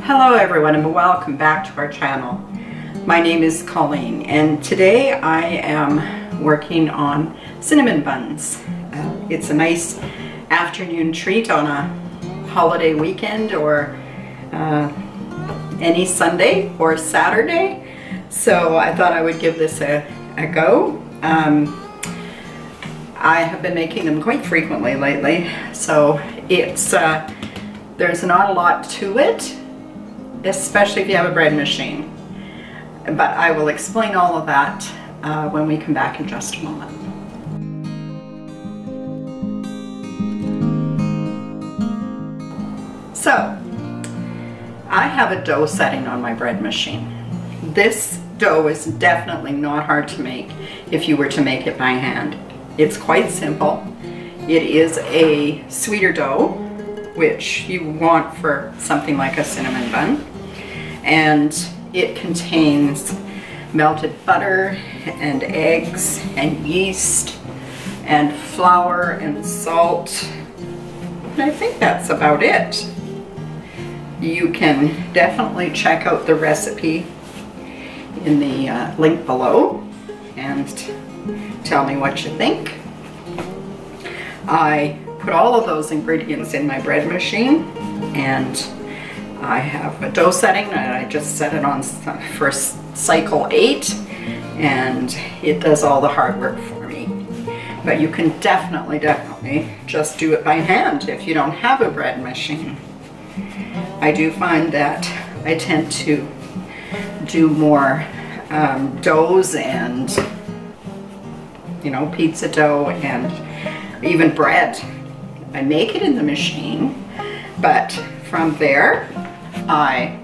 Hello everyone and welcome back to our channel. My name is Colleen and today I am working on cinnamon buns. It's a nice afternoon treat on a holiday weekend or any Sunday or Saturday. So I thought I would give this a go. I have been making them quite frequently lately, so it's there's not a lot to it, especially if you have a bread machine. But I will explain all of that when we come back in just a moment. So, I have a dough setting on my bread machine. This dough is definitely not hard to make if you were to make it by hand. It's quite simple. It is a sweeter dough, which you want for something like a cinnamon bun. And it contains melted butter and eggs and yeast and flour and salt. And I think that's about it. You can definitely check out the recipe in the link below and tell me what you think. I put all of those ingredients in my bread machine and I have a dough setting and I just set it on for cycle 8 and it does all the hard work for me. But you can definitely just do it by hand if you don't have a bread machine. I do find that I tend to do more doughs and pizza dough and even bread. I make it in the machine, but from there I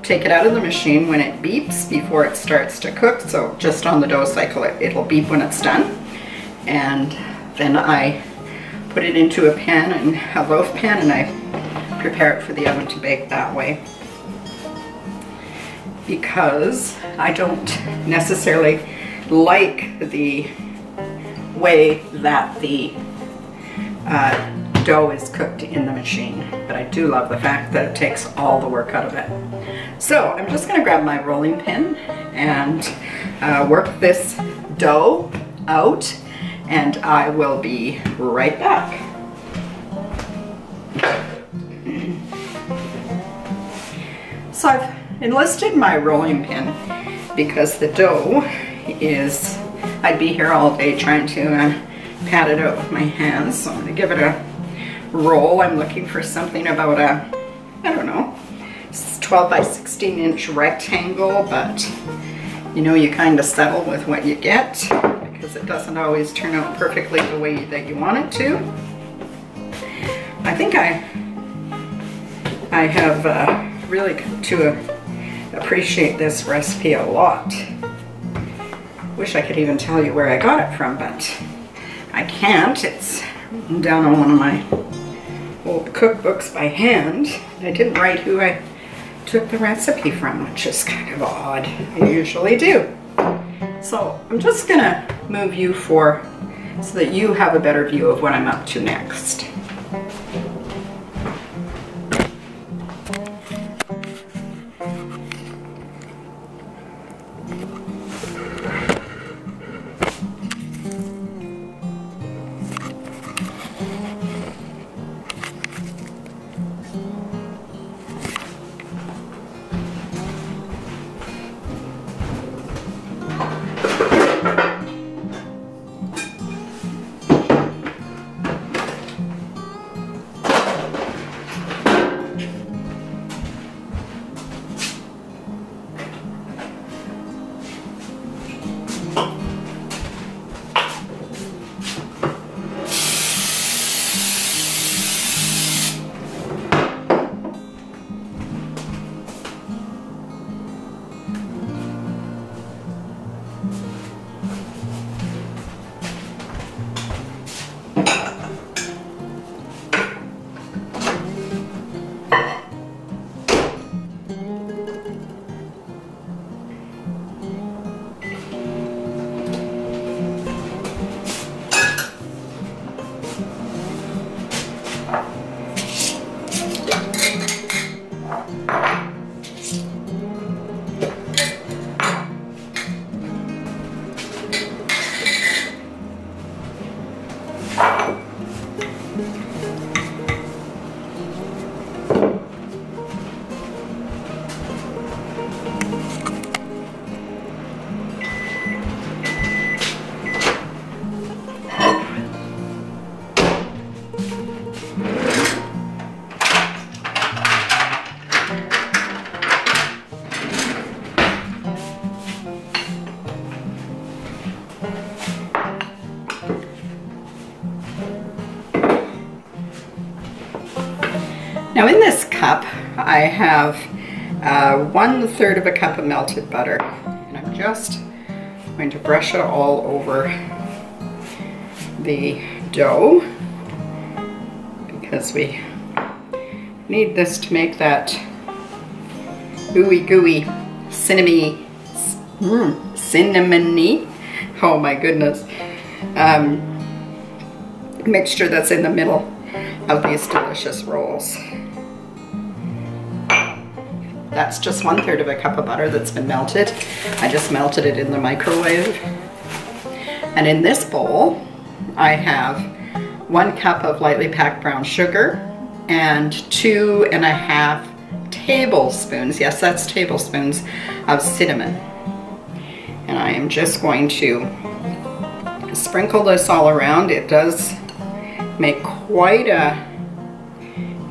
take it out of the machine when it beeps before it starts to cook. So just on the dough cycle it'll beep when it's done, and then I put it into a pan, and a loaf pan, and I prepare it for the oven to bake that way. Because I don't necessarily like the way that the dough is cooked in the machine, but I do love the fact that it takes all the work out of it. So I'm just going to grab my rolling pin and work this dough out, and I will be right back. So I've enlisted my rolling pin because the dough is, I'd be here all day trying to pat it out with my hands, so I'm going to give it a roll. I'm looking for something about a, I don't know, 12 by 16 inch rectangle, but you kind of settle with what you get because it doesn't always turn out perfectly the way that you want it to. I think I have really come to appreciate this recipe a lot. Wish I could even tell you where I got it from, but I can't. It's down on one of my old cookbooks by hand. I didn't write who I took the recipe from, which is kind of odd. I usually do. So I'm just gonna move you so that you have a better view of what I'm up to next. Now in this cup, I have 1/3 of a cup of melted butter, and I'm just going to brush it all over the dough because we need this to make that ooey gooey cinnamony, oh my goodness, mixture that's in the middle of these delicious rolls. That's just 1/3 of a cup of butter that's been melted. I just melted it in the microwave. And in this bowl, I have 1 cup of lightly packed brown sugar and 2.5 tablespoons, yes, that's tablespoons, of cinnamon. And I am just going to sprinkle this all around. It does make quite a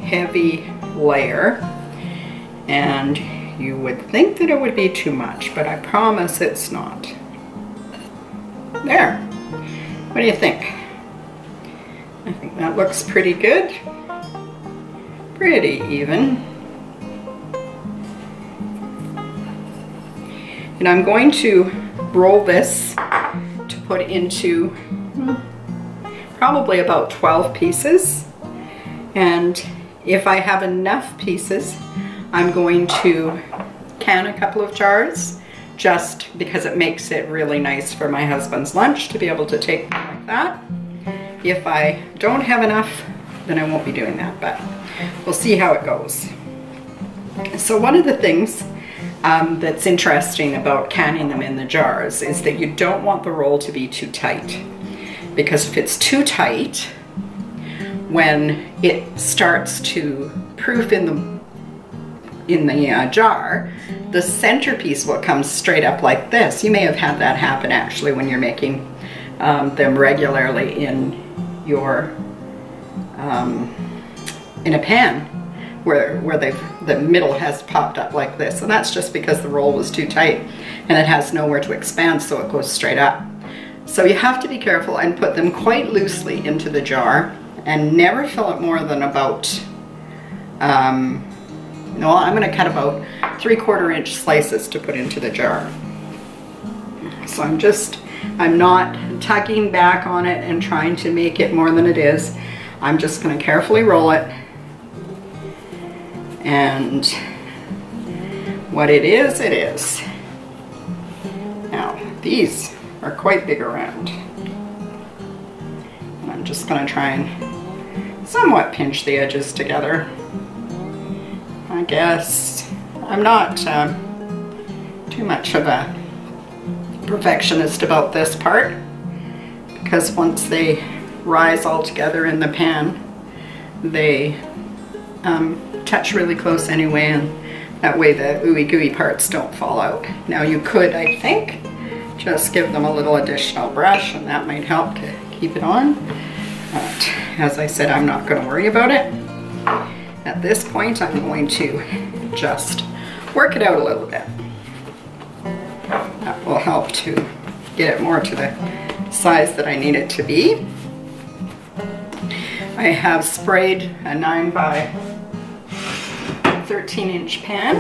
heavy layer, and you would think that it would be too much, but I promise it's not. There. What do you think? I think that looks pretty good. Pretty even. And I'm going to roll this to put into probably about 12 pieces. And if I have enough pieces, I'm going to can a couple of jars just because it makes it really nice for my husband's lunch to be able to take them like that. If I don't have enough, then I won't be doing that, but we'll see how it goes. So one of the things that's interesting about canning them in the jars is that you don't want the roll to be too tight, because if it's too tight, when it starts to proof in the jar, the centerpiece will come straight up like this. You may have had that happen actually when you're making them regularly in your in a pan where the middle has popped up like this, and that's just because the roll was too tight and it has nowhere to expand, so it goes straight up. So you have to be careful and put them quite loosely into the jar and never fill it more than about no, I'm going to cut about 3/4 inch slices to put into the jar. So I'm not tugging back on it and trying to make it more than it is. I'm just going to carefully roll it. And what it is, it is. Now, these are quite big around. And I'm just going to try and somewhat pinch the edges together. I guess I'm not too much of a perfectionist about this part, because once they rise all together in the pan, they touch really close anyway, and that way the ooey gooey parts don't fall out. Now you could, I think, just give them a little additional brush, and that might help to keep it on. But as I said, I'm not going to worry about it. At this point, I'm going to just work it out a little bit. That will help to get it more to the size that I need it to be. I have sprayed a 9 by 13 inch pan,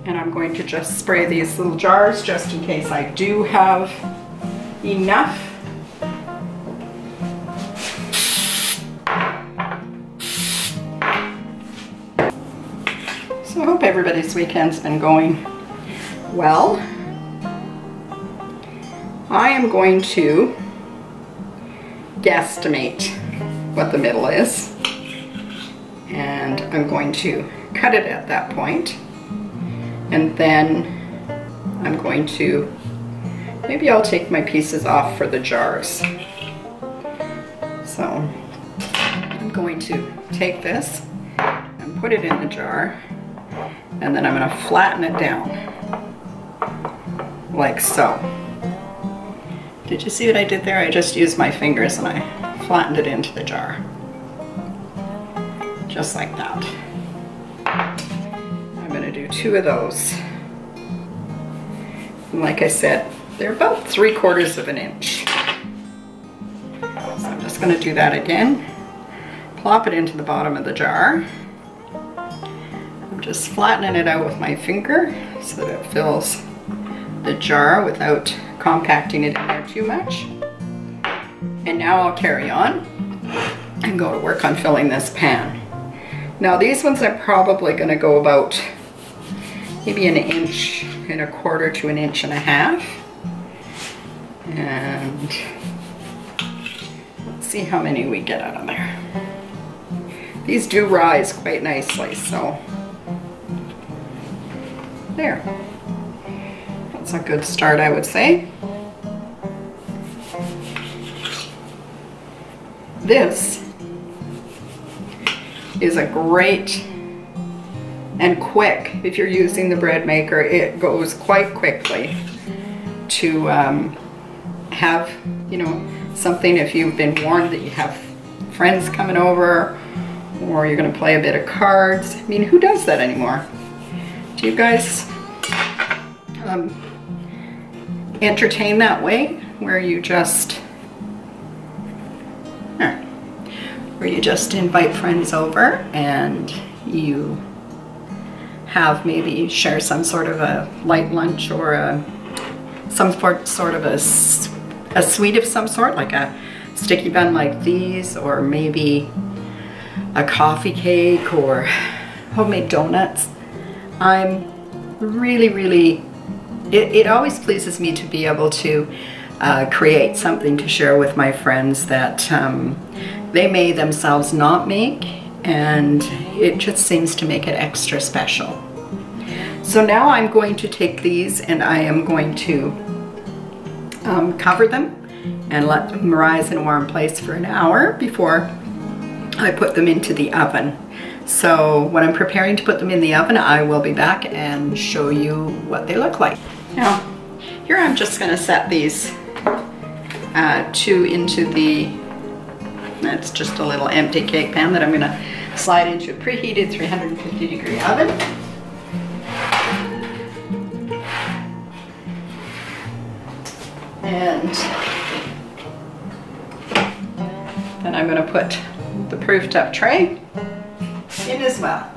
and I'm going to just spray these little jars just in case I do have enough. So I hope everybody's weekend's been going well. I am going to guesstimate what the middle is, and I'm going to cut it at that point, and then I'm going to, maybe I'll take my pieces off for the jars. So I'm going to take this and put it in the jar, and then I'm going to flatten it down like so. Did you see what I did there? I just used my fingers and I flattened it into the jar. Just like that. I'm going to do 2 of those. And like I said, they're about 3/4 of an inch. So I'm just going to do that again. plop it into the bottom of the jar. I'm just flattening it out with my finger so that it fills the jar without compacting it in there too much. And now I'll carry on and go to work on filling this pan. Now these ones are probably going to go about maybe 1.25 to 1.5 inches. And let's see how many we get out of there. These do rise quite nicely, so there. That's a good start, I would say. This is a great and quick, if you're using the bread maker, it goes quite quickly to have, you know, something if you've been warned that you have friends coming over or you're going to play a bit of cards. I mean, who does that anymore? Do you guys entertain that way, where you just invite friends over and you have maybe share some sort of a light lunch or some sort of a sweet of some sort, like a sticky bun like these, or maybe a coffee cake or homemade donuts. I'm really, it always pleases me to be able to create something to share with my friends that they may themselves not make, and it just seems to make it extra special. So now I'm going to take these and I am going to cover them and let them rise in a warm place for an hour before I put them into the oven. So when I'm preparing to put them in the oven, I will be back and show you what they look like. Now, here I'm just going to set these two into the, that's just a little empty cake pan that I'm going to slide into a preheated 350-degree oven. And then I'm going to put the proofed up tray in as well.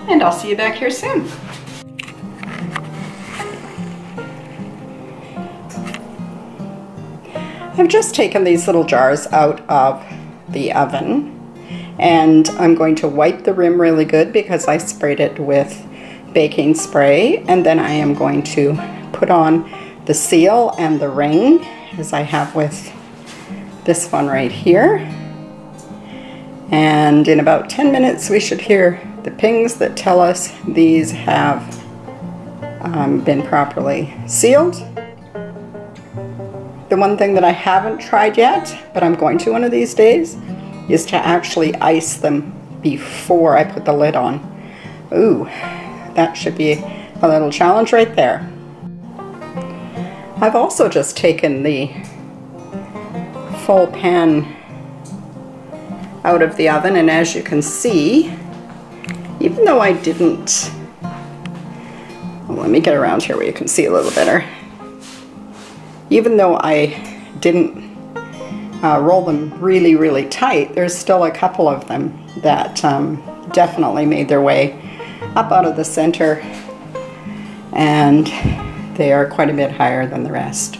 And I'll see you back here soon. I've just taken these little jars out of the oven and I'm going to wipe the rim really good because I sprayed it with baking spray, and then I am going to put on the seal and the ring as I have with this one right here. And in about 10 minutes we should hear the pings that tell us these have been properly sealed. The one thing that I haven't tried yet, but I'm going to one of these days, is to actually ice them before I put the lid on. Ooh, that should be a little challenge right there. I've also just taken the full pan out of the oven, and as you can see, even though I didn't, well, let me get around here where you can see a little better. Even though I didn't roll them really tight, there's still a couple of them that definitely made their way up out of the center, and they are quite a bit higher than the rest.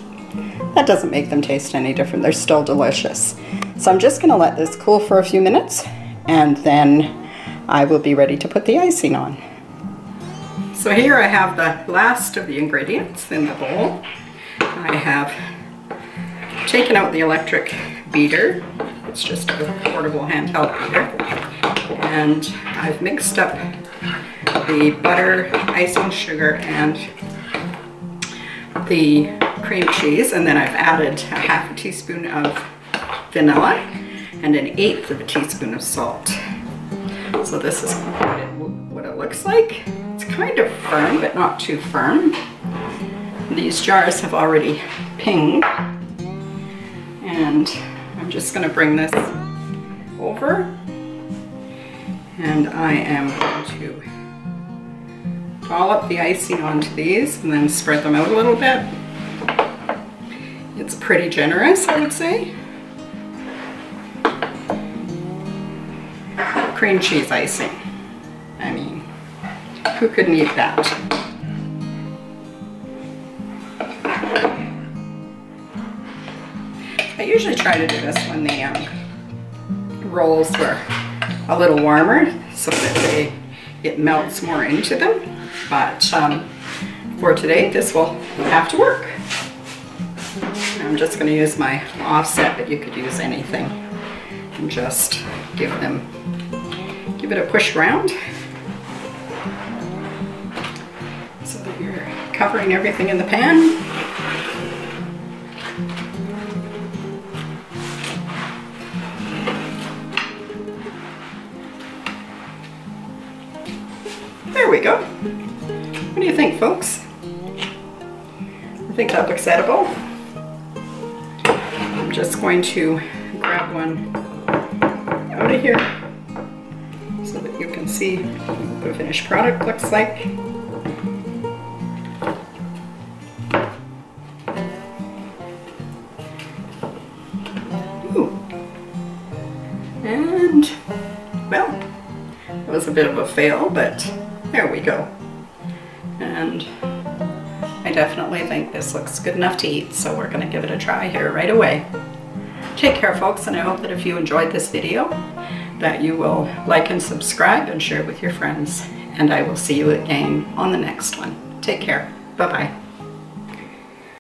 That doesn't make them taste any different. They're still delicious. So I'm just going to let this cool for a few minutes, and then I will be ready to put the icing on. So here I have the last of the ingredients in the bowl. I have taken out the electric beater. It's just a portable handheld beater. And I've mixed up the butter, icing sugar, and the cream cheese, and then I've added a half a teaspoon of vanilla and 1/8 of a teaspoon of salt. So this is what it looks like. It's kind of firm, but not too firm. These jars have already pinged, and I'm just going to bring this over, and I am going to dollop the icing onto these and then spread them out a little bit. It's pretty generous, I would say. Cream cheese icing. I mean, who couldn't eat that? I usually try to do this when the rolls were a little warmer so that it melts more into them. But for today, this will have to work. I'm just going to use my offset, but you could use anything. And just give it a push around so that you're covering everything in the pan. There we go. What do you think, folks? I think that looks edible. I'm just going to grab one out of here so that you can see what the finished product looks like. Ooh. And, well, it was a bit of a fail, but there we go. And I definitely think this looks good enough to eat, so we're going to give it a try here right away. Take care, folks, and I hope that if you enjoyed this video, that you will like and subscribe and share with your friends. And I will see you again on the next one. Take care. Bye-bye.